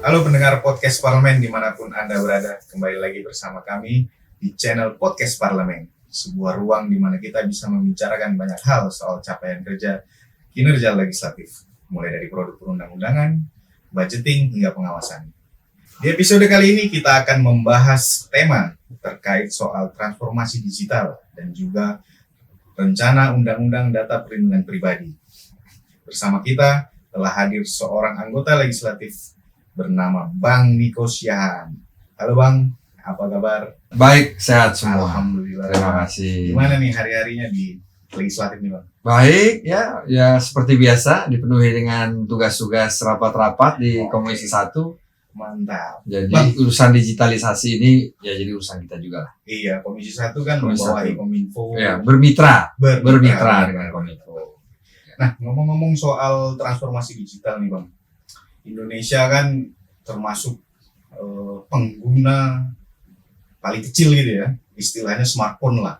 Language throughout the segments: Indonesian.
Halo pendengar podcast Parlemen dimanapun Anda berada, kembali lagi bersama kami di channel Podcast Parlemen, sebuah ruang di mana kita bisa membicarakan banyak hal soal capaian kerja kinerja legislatif, mulai dari produk perundang-undangan, budgeting, hingga pengawasan. Di episode kali ini kita akan membahas tema terkait soal transformasi digital dan juga rencana Undang-Undang Data Perlindungan Pribadi. Bersama kita telah hadir seorang anggota legislatif bernama Bang Niko Siahaan. Halo Bang, apa kabar? Baik, sehat semua. Alhamdulillah. Terima kasih. Gimana nih hari-harinya di legislatif nih Bang? Baik, ya seperti biasa dipenuhi dengan tugas-tugas rapat-rapat di Komisi 1. Mantap. Jadi Bang. urusan digitalisasi ini ya jadi urusan kita juga lah. Iya, Komisi 1 kan Komisi membawahi 1. Kominfo. Ya, bermitra dengan Kominfo. Nah, ngomong-ngomong soal transformasi digital nih Bang. Indonesia kan termasuk pengguna paling kecil gitu ya, istilahnya smartphone lah.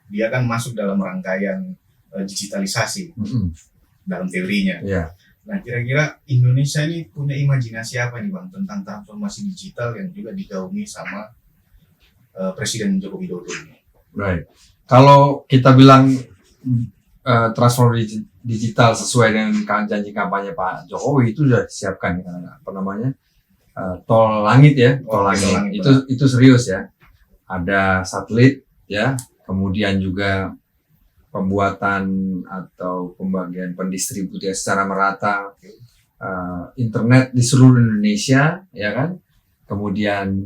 Dia kan masuk dalam rangkaian digitalisasi dalam teorinya. Ya. Nah, kira-kira Indonesia ini punya imajinasi apa nih Bang tentang transformasi digital yang juga digaungi sama Presiden Joko Widodo ini? Baik. Kalau kita bilang transformasi digital sesuai dengan janji kampanye Pak Jokowi itu sudah disiapkan tol langit ya, tol langit itu serius ya. Ada satelit ya, kemudian juga pembuatan atau pembagian pendistribusian secara merata internet di seluruh Indonesia ya kan. Kemudian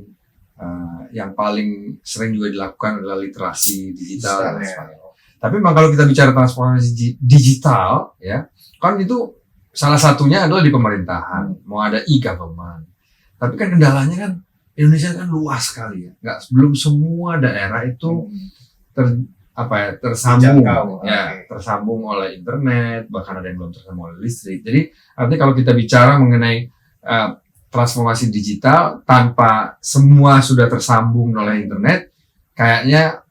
yang paling sering juga dilakukan adalah literasi digital dan sebagainya. Tapi memang kalau kita bicara transformasi digital, ya, kan itu salah satunya adalah di pemerintahan, mau ada e-government. Tapi kan kendalanya kan Indonesia kan luas sekali ya, belum semua daerah itu tersambung, tersambung oleh internet, bahkan ada yang belum tersambung oleh listrik. Jadi artinya kalau kita bicara mengenai transformasi digital tanpa semua sudah tersambung oleh internet, kayaknya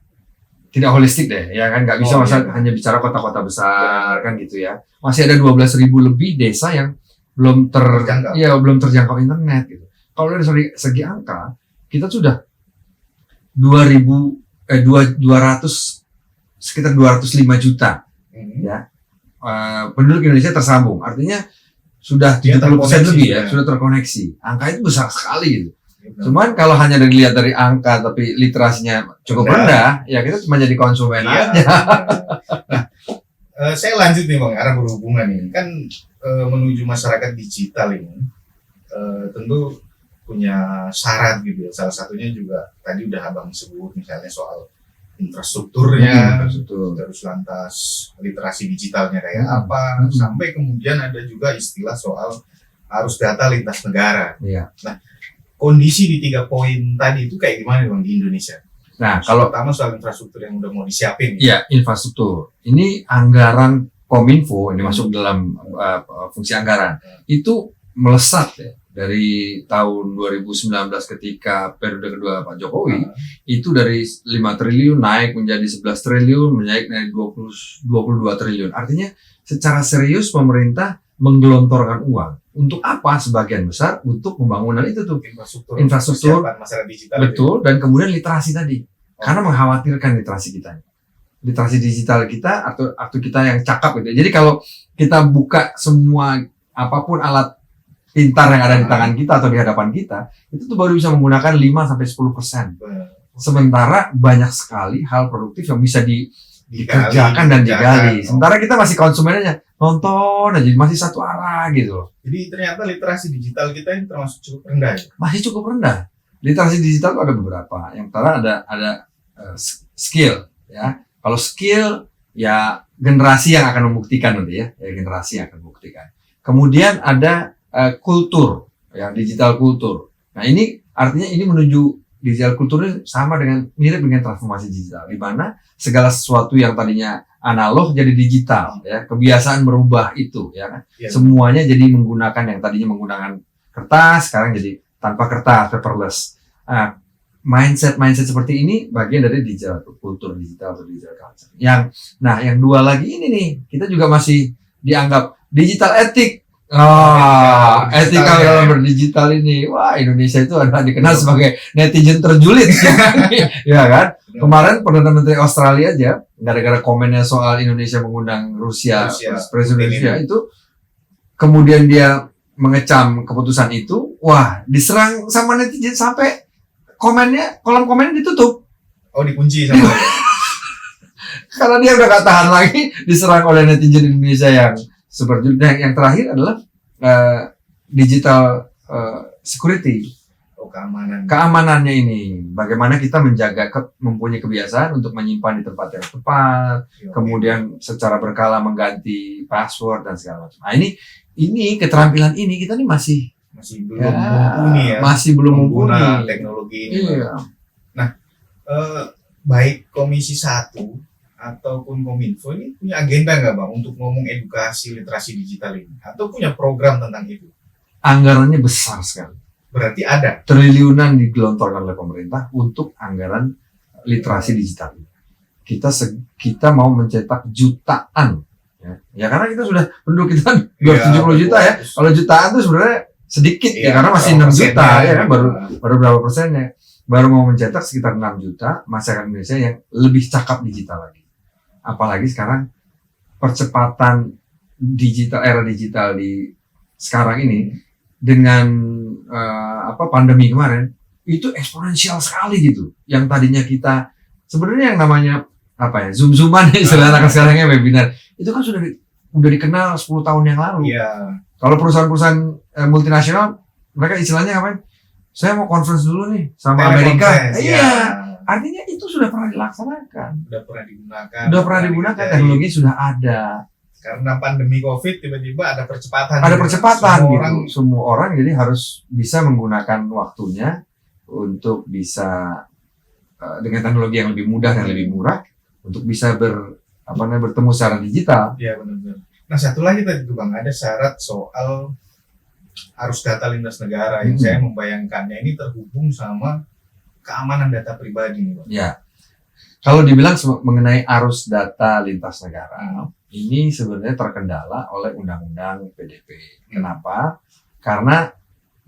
tidak holistik deh, ya kan? Nggak bisa hanya bicara kota-kota besar kan gitu ya. Masih ada 12.000 lebih desa yang belum terjangkau internet gitu. Kalau dari segi angka, kita sudah sekitar 205 juta ya penduduk Indonesia tersambung. Artinya sudah 70% lebih ya, sudah terkoneksi. Angka itu besar sekali gitu. Cuman kalau hanya dilihat dari angka tapi literasinya cukup rendah, ya kita cuma jadi konsumen aja. Nah, saya lanjut nih Bang, arah berhubungan ini kan menuju masyarakat digital ini tentu punya syarat gitu ya. Salah satunya juga tadi udah Abang sebut misalnya soal infrastrukturnya, terus lantas literasi digitalnya kayak apa, sampai kemudian ada juga istilah soal arus data lintas negara. Nah, kondisi di 3 poin tadi itu kayak gimana Bang di Indonesia? Nah, kalau pertama soal infrastruktur yang udah mau disiapin. Iya, infrastruktur. Ini anggaran Kominfo ini masuk dalam fungsi anggaran. Itu melesat ya dari tahun 2019 ketika periode kedua Pak Jokowi, itu dari 5 triliun naik menjadi 11 triliun, naik dari 22 triliun. Artinya secara serius pemerintah menggelontorkan uang. Untuk apa? Sebagian besar untuk pembangunan itu tuh. Infrastruktur masyarakat digital. Betul, dan kemudian literasi tadi. Karena mengkhawatirkan literasi kita. Literasi digital kita atau kita yang cakap gitu. Jadi kalau kita buka semua apapun alat pintar yang ada di tangan kita atau di hadapan kita, itu tuh baru bisa menggunakan 5-10%. Sementara banyak sekali hal produktif yang bisa dikerjakan dan digali. Sementara kita masih konsumen aja, nonton aja, masih satu arah gitu. Jadi ternyata literasi digital kita ini termasuk cukup rendah ya? Masih cukup rendah. Literasi digital itu ada beberapa. Yang pertama ada skill ya. Kalau skill ya generasi yang akan membuktikan nanti ya generasi yang akan membuktikan. Kemudian ada kultur, ya digital kultur. Nah ini artinya ini menuju digital kulturnya sama dengan mirip dengan transformasi digital, di mana segala sesuatu yang tadinya analog jadi digital, ya kebiasaan merubah itu, ya kan? Semuanya jadi menggunakan yang tadinya menggunakan kertas, sekarang jadi tanpa kertas, paperless. Mindset seperti ini bagian dari digital kultur digital atau digital culture. Yang dua lagi ini nih, kita juga masih dianggap digital etik. Etika dalam berdigital ini. Wah, Indonesia itu adalah dikenal sebagai netizen terjulit. Ya kan? Kemarin Perdana Menteri Australia aja, gara-gara komennya soal Indonesia mengundang Rusia. Presiden Rusia itu, kemudian dia mengecam keputusan itu, wah, diserang sama netizen sampai kolom komennya ditutup. Oh, dikunci sama Karena dia udah gak tahan lagi diserang oleh netizen Indonesia yang seperti. Dan yang terakhir adalah digital security. Keamanannya ini, bagaimana kita menjaga mempunyai kebiasaan untuk menyimpan di tempat yang tepat, kemudian secara berkala mengganti password dan segala macam. Nah, ini keterampilan ini kita nih masih belum mumpuni ya. Masih belum mumpuni teknologi ini. Iya. Nah, baik Komisi 1 ataupun Kominfo ini punya agenda nggak Bang untuk ngomong edukasi literasi digital ini? Atau punya program tentang itu? Anggarannya besar sekali. Berarti ada triliunan digelontorkan oleh pemerintah untuk anggaran literasi digital. Kita mau mencetak jutaan, ya karena kita sudah penduduk kita 270 juta ya. Kalau jutaan itu sebenarnya sedikit ya karena masih 6 juta ya kan, baru berapa persennya. Baru mau mencetak sekitar 6 juta masyarakat Indonesia yang lebih cakap digital lagi. Apalagi sekarang percepatan era digital di sekarang ini dengan pandemi kemarin itu eksponensial sekali gitu. Yang tadinya kita sebenarnya yang namanya zoom-zooman istilah anak sekarangnya webinar itu kan udah dikenal 10 tahun yang lalu. Iya. Kalau perusahaan-perusahaan multinasional mereka istilahnya apa? Saya mau conference dulu nih sama Amerika. Iya. Artinya itu sudah pernah dilaksanakan. Sudah pernah digunakan. Teknologi sudah ada. Karena pandemi COVID tiba-tiba ada percepatan. Semua orang jadi harus bisa menggunakan waktunya untuk bisa dengan teknologi yang lebih mudah dan lebih murah untuk bisa bertemu secara digital. Iya benar-benar. Nah, satu lagi tadi tuh Bang, ada syarat soal arus data lintas negara yang saya membayangkannya ini terhubung sama keamanan data pribadi nih Bang. Ya. Kalau dibilang mengenai arus data lintas negara, ini sebenarnya terkendala oleh Undang-Undang PDP. Kenapa? Karena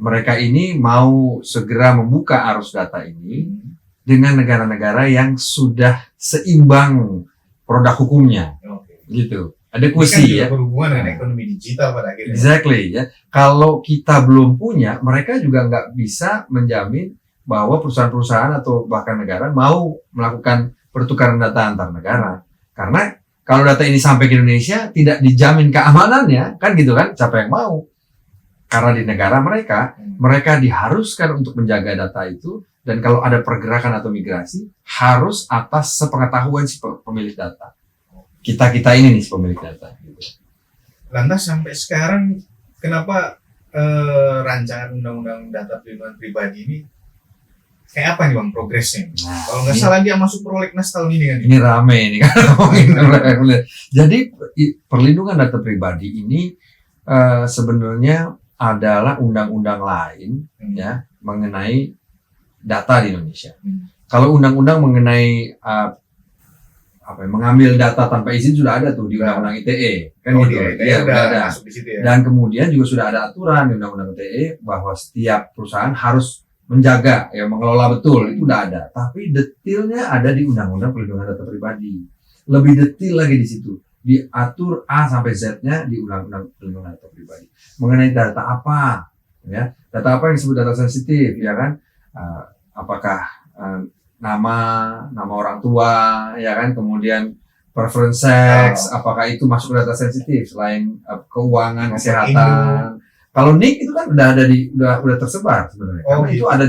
mereka ini mau segera membuka arus data ini dengan negara-negara yang sudah seimbang produk hukumnya. Gitu. Ada kuisi ya. Berhubungan dengan ekonomi digital pada akhirnya. Exactly ya. Kalau kita belum punya, mereka juga nggak bisa menjamin bahwa perusahaan-perusahaan atau bahkan negara mau melakukan pertukaran data antar negara. Karena kalau data ini sampai ke Indonesia tidak dijamin keamanannya, kan gitu kan? Siapa yang mau? Karena di negara mereka diharuskan untuk menjaga data itu, dan kalau ada pergerakan atau migrasi harus atas sepengetahuan si pemilik data. Kita ini nih si pemilik data. Gitu. Lantas sampai sekarang kenapa rancangan undang-undang data perlindungan pribadi ini kayak apa nih Bang progresnya? Nah, kalau nggak salah dia masuk prolegnas tahun ini kan? Ini rame ini kan. Jadi perlindungan data pribadi ini sebenarnya adalah undang-undang lain ya mengenai data di Indonesia. Kalau undang-undang mengenai mengambil data tanpa izin sudah ada tuh di Undang-Undang ITE kan gitu. Iya, udah ada. Masuk di situ ya. Dan kemudian juga sudah ada aturan di Undang-Undang ITE bahwa setiap perusahaan harus menjaga mengelola betul, itu udah ada. Tapi detailnya ada di Undang-Undang Perlindungan Data Pribadi. Lebih detail lagi di situ. Diatur A sampai Z-nya di Undang-Undang Perlindungan Data Pribadi. Mengenai data apa, ya? Data apa yang disebut data sensitif, ya kan? Apakah nama orang tua, ya kan? Kemudian preference sex, apakah itu masuk data sensitif selain keuangan, kesehatan. Kalau NIK itu kan udah tersebar sebenarnya. Karena itu ada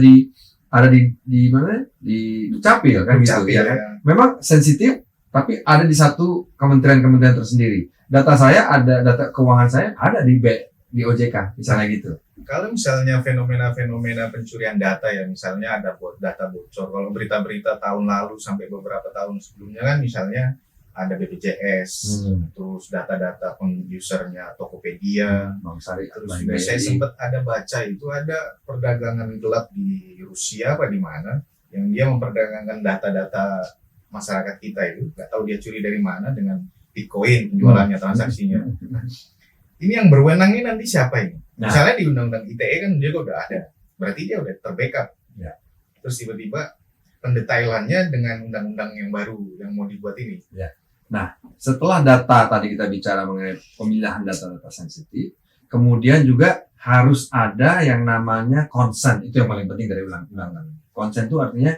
di mana? Di Dukcapil kan gitu ya kan. Memang sensitif tapi ada di satu kementerian tersendiri. Data saya ada, data keuangan saya ada di OJK misalnya gitu. Kalau misalnya fenomena-fenomena pencurian data ya, misalnya ada data bocor. Kalau berita-berita tahun lalu sampai beberapa tahun sebelumnya kan misalnya ada BPJS, terus data-data usernya Tokopedia, terus juga saya sempat ada baca itu ada perdagangan gelap di Rusia apa di mana yang dia memperdagangkan data-data masyarakat kita itu, nggak tahu dia curi dari mana dengan Bitcoin penjualannya transaksinya. ini yang berwenang ini nanti siapa ini? Nah. Misalnya di Undang-Undang ITE kan dia udah ada, berarti dia udah terbackup. Ya. Terus tiba-tiba pendetailannya dengan undang-undang yang baru yang mau dibuat ini. Setelah data tadi kita bicara mengenai pemilihan data-data sensitif, kemudian juga harus ada yang namanya consent. Itu yang paling penting dari undang-undang. Consent itu artinya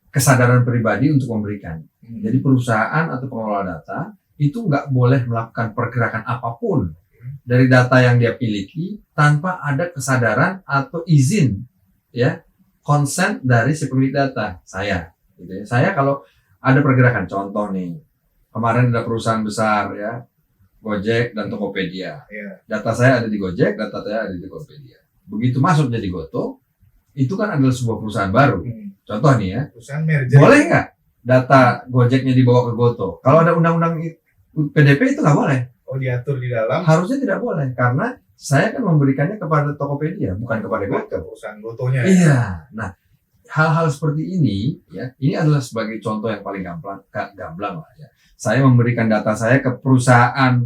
kesadaran pribadi untuk memberikan. Jadi perusahaan atau pengelola data itu nggak boleh melakukan pergerakan apapun dari data yang dia miliki tanpa ada kesadaran atau izin, ya, consent dari si pemilik data. Saya, gitu ya. Saya kalau ada pergerakan, contoh nih, kemarin ada perusahaan besar ya, Gojek dan Tokopedia. Ya. Data saya ada di Gojek, data saya ada di Tokopedia. Begitu masuk jadi Goto, itu kan adalah sebuah perusahaan baru. Contoh nih ya, Perusahaan merger. boleh nggak data Gojeknya dibawa ke Goto? Kalau ada undang-undang PDP itu nggak boleh. Oh, diatur di dalam Harusnya tidak boleh, karena saya kan memberikannya kepada Tokopedia, bukan kepada Goto. perusahaan Gotonya. Iya. Nah, hal-hal seperti ini, ya, ini adalah sebagai contoh yang paling gamblang lah ya. Saya memberikan data saya ke perusahaan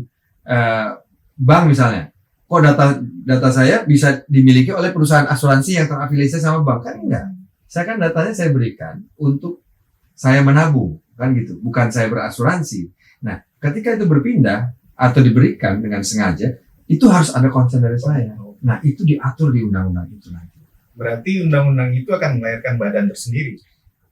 bank misalnya. Kok data saya bisa dimiliki oleh perusahaan asuransi yang terafiliasi sama bank? Kan enggak. Saya kan datanya saya berikan untuk saya menabung, kan gitu. Bukan saya berasuransi. Nah, ketika itu berpindah atau diberikan dengan sengaja, itu harus ada konsen dari saya. Nah, itu diatur di undang-undang itu nanti. Berarti undang-undang itu akan melahirkan badan tersendiri.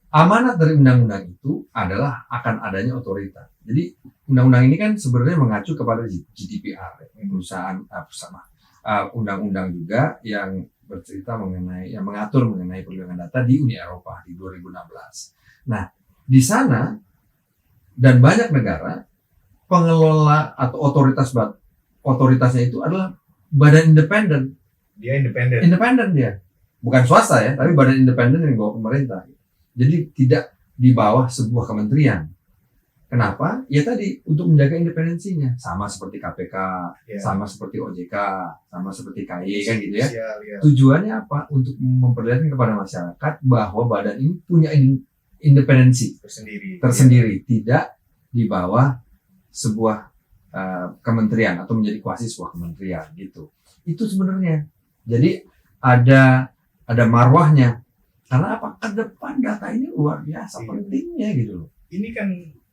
Amanat dari undang-undang itu adalah akan adanya otoritas. Jadi undang-undang ini kan sebenarnya mengacu kepada GDPR, perusahaan undang-undang juga yang bercerita mengenai, yang mengatur mengenai perlindungan data di Uni Eropa di 2016. Nah, di sana dan banyak negara pengelola atau otoritasnya itu adalah badan independen. Dia independen. Independen dia, bukan swasta ya, tapi badan independen yang dibawa pemerintah. Jadi tidak di bawah sebuah kementerian. Kenapa? Ya tadi untuk menjaga independensinya, sama seperti KPK, Ya. sama seperti OJK, sama seperti KY kan gitu ya. Sial, ya. Tujuannya apa? Untuk memperlihatkan kepada masyarakat bahwa badan ini punya independensi tersendiri, tidak di bawah sebuah kementerian atau menjadi kuasi sebuah kementerian gitu. Itu sebenarnya. Jadi ada marwahnya. Karena apa? Ke depan data ini luar biasa Iya. pentingnya gitu loh. Ini kan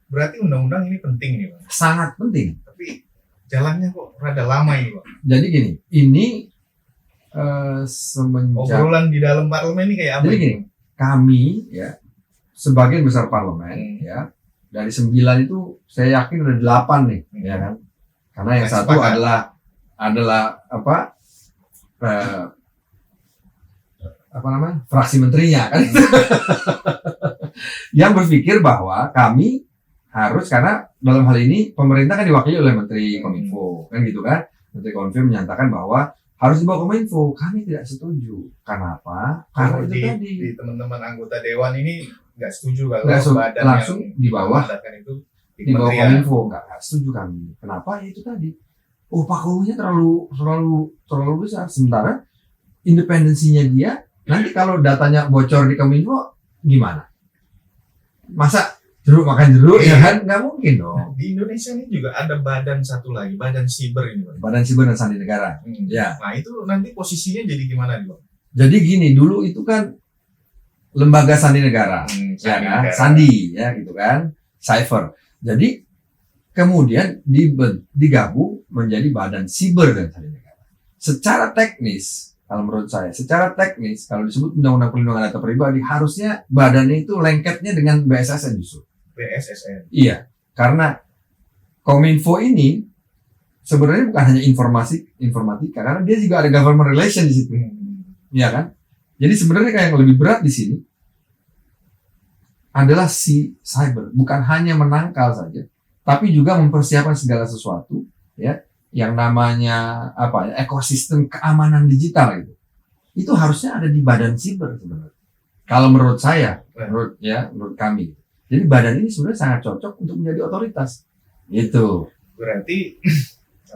berarti undang-undang ini penting nih, Bang. Sangat penting. Tapi jalannya kok rada lama ini, Bang. Jadi gini, ini semenjak Obrolan di dalam parlemen ini kayak apa? Jadi ini, gini, Bang? kami ya sebagian besar parlemen ya dari 9 itu saya yakin ada 8 nih ya kan. Karena yang Masih satu sepakat. adalah apa namanya? Fraksi menterinya kan. Yang berpikir bahwa kami harus, karena dalam hal ini pemerintah kan diwakili oleh Menteri Kominfo kan gitu kan. Menteri Kominfo menyatakan bahwa harus dibawa Kominfo. Kami tidak setuju. Kenapa? Karena itu tadi di teman-teman anggota dewan ini nggak setuju kalau Nggak badan langsung yang di bawah memandatkan itu di di bawah kementerian. Kominfo, nggak setuju kami. Kenapa? Ya itu tadi. Pakunya terlalu besar. Sementara independensinya dia, nanti kalau datanya bocor di Kominfo gimana? Masa jeruk makan jeruk ya kan? Nggak mungkin dong. Di Indonesia ini juga ada badan satu lagi, badan siber ini, Bang. Badan Siber dan Sandi Negara. Ya. Nah itu nanti posisinya jadi gimana nih, Bang? Jadi gini, dulu itu kan lembaga Sandi Negara. Ya kan? Sandi ya gitu kan, Cyber. Jadi kemudian digabung menjadi Badan Siber dan Sandi Negara. Secara teknis, kalau menurut saya, kalau disebut Undang-Undang Perlindungan Data Pribadi, harusnya badannya itu lengketnya dengan BSSN justru. BSSN. Iya, karena Kominfo ini sebenarnya bukan hanya informatika, karena dia juga ada government relation di situ. Iya kan? Jadi sebenarnya kayak yang lebih berat di sini adalah si cyber, bukan hanya menangkal saja, tapi juga mempersiapkan segala sesuatu, ya, yang namanya ekosistem keamanan digital itu. Itu harusnya ada di badan siber sebenarnya. Kalau menurut saya, menurut kami. Jadi badan ini sebenarnya sangat cocok untuk menjadi otoritas. Gitu. Berarti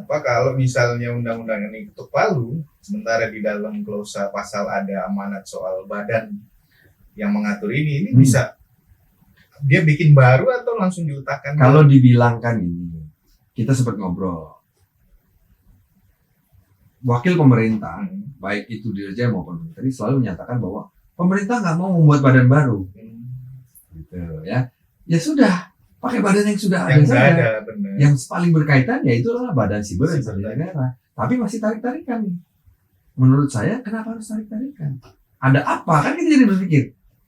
kalau misalnya undang-undang ini ketuk palu, sementara di dalam klausa pasal ada amanat soal badan yang mengatur ini bisa dia bikin baru atau langsung diletakkan? Kalau dibilangkan ini, kita sempat ngobrol. wakil pemerintah, Hmm. baik itu dirjen maupun menteri, selalu menyatakan bahwa pemerintah nggak mau membuat badan baru, gitu ya. Ya sudah, pakai badan yang sudah ada Yang nggak saja. ada, benar. Yang paling berkaitan ya itu adalah Badan Siber dan Siber Sandi tadi. Negara. Tapi masih tarik-tarikan nih. Menurut saya, kenapa harus tarik-tarikan? Ada apa? Kan kita jadi berpikir,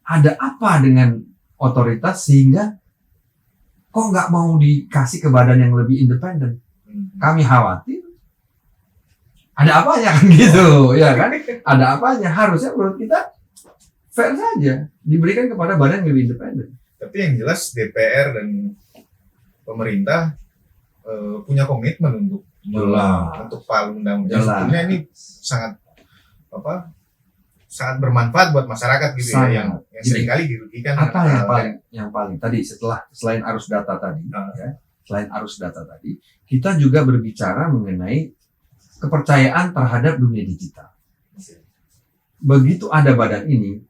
ada apa dengan otoritas sehingga kok nggak mau dikasih ke badan yang lebih independen? Kami khawatir ada apanya kan gitu, ya kan? Ada apanya? Harusnya menurut kita fair saja diberikan kepada badan yang lebih independen. Tapi yang jelas DPR dan pemerintah punya komitmen untuk Jelas. untuk palu undang-undang. Jelas. Sebetulnya ini sangat bermanfaat buat masyarakat gitu Sangat. ya, yang Jadi, seringkali dirugikan. Apa dengan yang hal paling tadi selain arus data tadi, Ah. ya, selain arus data tadi, kita juga berbicara mengenai kepercayaan terhadap dunia digital. Begitu ada badan ini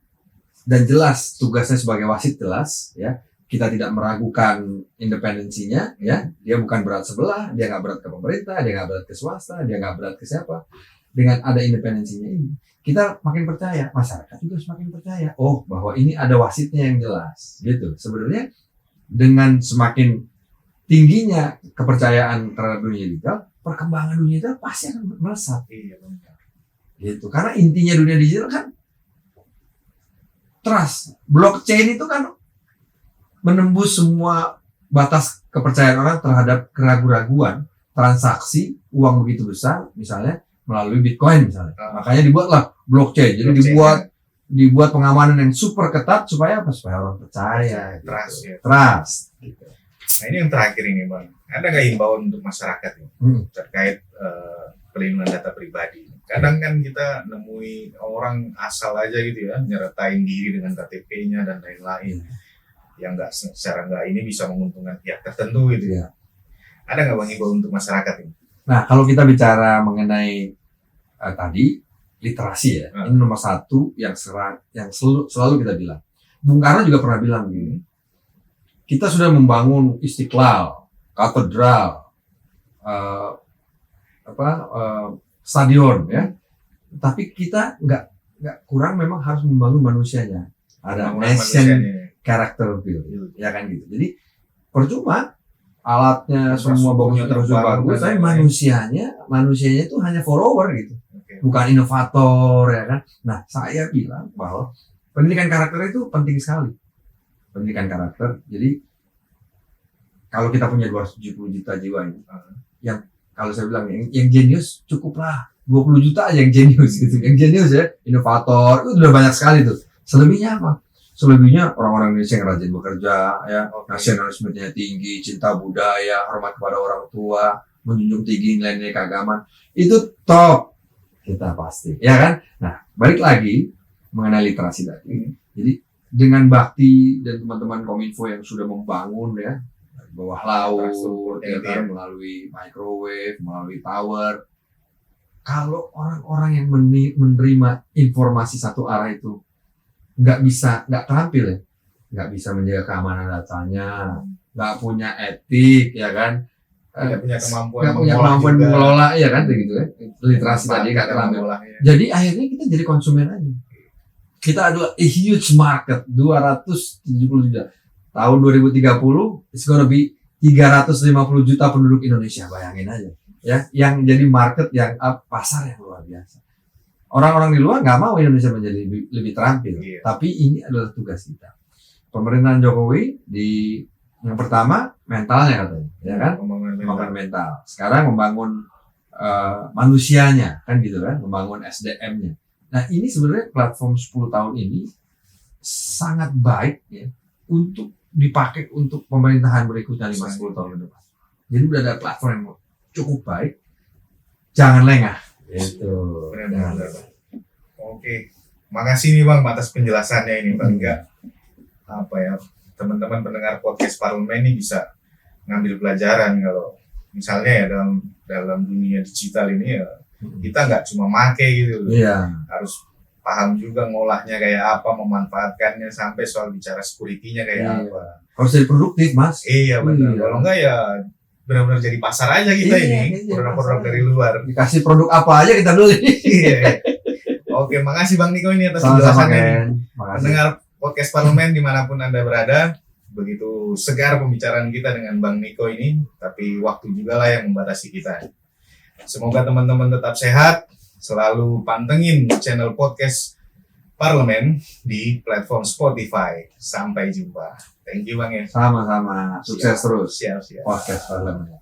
dan jelas tugasnya sebagai wasit jelas, ya, kita tidak meragukan independensinya, ya, dia bukan berat sebelah, dia nggak berat ke pemerintah, dia nggak berat ke swasta, dia nggak berat ke siapa. Dengan ada independensinya ini, kita makin percaya, masyarakat juga semakin percaya. Oh, bahwa ini ada wasitnya yang jelas, gitu. Sebenarnya dengan semakin tingginya kepercayaan terhadap dunia digital, perkembangan dunia digital pasti akan melesat, Iya, benar. gitu. Karena intinya dunia digital kan trust. Blockchain itu kan menembus semua batas kepercayaan orang terhadap keraguan-raguan transaksi uang begitu besar, misalnya melalui Bitcoin misalnya. Makanya dibuatlah blockchain. Jadi dibuat pengamanan yang super ketat supaya apa? Supaya orang percaya. Trust, gitu. ya. Trust. Gitu. Nah, ini yang terakhir ini, Bang. Ada nggak himbauan untuk masyarakat nih, terkait perlindungan data pribadi? Kadang kan kita nemui orang asal aja gitu ya, nyertain diri dengan KTP-nya dan lain-lain, yang nggak secara nggak ini bisa menguntungkan pihak tertentu gitu ya. Ada nggak Bang himbauan untuk masyarakat ini? Nah, kalau kita bicara mengenai tadi literasi ya, ini nomor satu yang selalu kita bilang. Bung Karno juga pernah bilang begini, kita sudah membangun Istiqlal, katedral, stadion, ya. Tapi kita nggak kurang memang harus membangun manusianya. Ada nation character build, ya kan gitu. Jadi percuma alatnya semua bagus, tapi manusianya itu hanya follower gitu, bukan inovator, ya kan. Nah, saya bilang bahwa pendidikan karakter itu penting sekali. Pendidikan karakter. Jadi kalau kita punya 270 juta jiwa ini, yang kalau saya bilang yang jenius cukuplah 20 juta aja yang jenius gitu. Yang jenius ya, inovator itu udah banyak sekali tuh. Selebihnya apa? Selebihnya orang-orang Indonesia yang rajin bekerja, ya, nasionalismenya tinggi, cinta budaya, hormat kepada orang tua, menjunjung tinggi nilai-nilai keagamaan, itu top kita pasti, ya kan? Nah, balik lagi mengenai literasi tadi. Jadi dengan Bakti dan teman-teman Kominfo yang sudah membangun ya bawah laut, ya kan, melalui microwave, melalui tower, kalau orang-orang yang menerima informasi satu arah itu nggak terampil ya, nggak bisa menjaga keamanan datanya, nggak punya etik, ya kan, nggak punya kemampuan mengelola, ya kan, begitu ya, literasi tadi nggak terampil. Jadi akhirnya kita jadi konsumen aja. Kita adalah a huge market, 270 juta. Tahun 2030 it's gonna be 350 juta penduduk Indonesia, bayangin aja, ya, yang jadi market, yang pasar yang luar biasa. Orang-orang di luar nggak mau Indonesia menjadi lebih terampil, tapi ini adalah tugas kita. Pemerintahan Jokowi di yang pertama mentalnya katanya, ya kan, membangun mental. Sekarang membangun manusianya, kan gitu kan, membangun SDM-nya. Nah, ini sebenarnya platform 10 tahun ini sangat baik ya untuk dipakai untuk pemerintahan berikutnya 5-10 tahun ke depan. Jadi udah ada platform yang cukup baik, jangan lengah. Itu. Benar. Oke, makasih nih Bang atas penjelasannya ini, Bang. Enggak apa ya, teman-teman pendengar podcast parlemen ini bisa ngambil pelajaran kalau misalnya ya dalam dunia digital ini ya kita nggak cuma make gitu, harus paham juga ngolahnya kayak apa, memanfaatkannya, sampai soal bicara security-nya kayak apa. Harus jadi produktif, Mas. Iya benar. Kalau enggak ya benar-benar jadi pasar aja kita ini, Iya, produk-produk pasar. dari luar. Dikasih produk apa aja kita beli. Iya. Oke, makasih Bang Niko ini atas Sama-sama penjelasannya. Ken. Makasih. Mendengar podcast parlemen dimanapun Anda berada, begitu segar pembicaraan kita dengan Bang Niko ini, tapi waktu juga lah yang membatasi kita. Semoga teman-teman tetap sehat, selalu pantengin channel podcast parlemen di platform Spotify. Sampai jumpa. Thank you Bang ya. Sama-sama. Sukses Siap. terus. Siap. Podcast Parlemen.